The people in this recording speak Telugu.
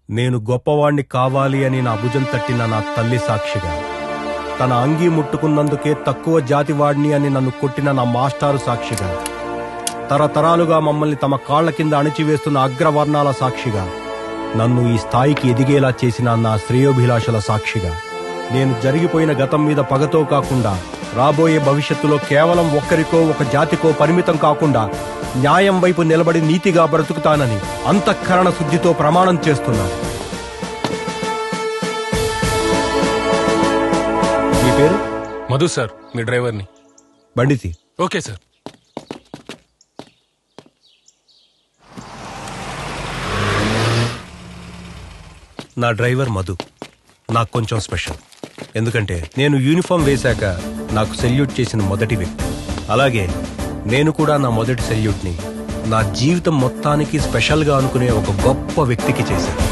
నేను గొప్పవాణ్ణి కావాలి అని నా భుజం తట్టిన నా తల్లి సాక్షిగా, తన అంగీ ముట్టుకున్నందుకే తక్కువ జాతివాడిని అని నన్ను కొట్టిన నా మాస్టారు సాక్షిగా, తరతరాలుగా మమ్మల్ని తమ కాళ్ల కింద అణిచివేస్తున్న అగ్రవర్ణాల సాక్షిగా, నన్ను ఈ స్థాయికి ఎదిగేలా చేసిన నా శ్రేయోభిలాషల సాక్షిగా, నేను జరిగిపోయిన గతం మీద పగతో కాకుండా రాబోయే భవిష్యత్తులో కేవలం ఒక్కరికో ఒక జాతికో పరిమితం కాకుండా న్యాయం వైపు నిలబడి నీతిగా బ్రతుకుతానని అంతఃకరణ శుద్ధితో ప్రమాణం చేస్తున్నాను. మీ పేరు? మధు సార్, మీ డ్రైవర్ని. బండితి. Okay sir. నా డ్రైవర్ మధు నాకు కొంచెం స్పెషల్. ఎందుకంటే నేను యూనిఫామ్ వేశాక నాకు సెల్యూట్ చేసిన మొదటి వ్యక్తి. అలాగే నేను కూడా నా మొదటి సెల్యూట్ని నా జీవితం మొత్తానికి స్పెషల్గా అనుకునే ఒక గొప్ప వ్యక్తికి చేశాను.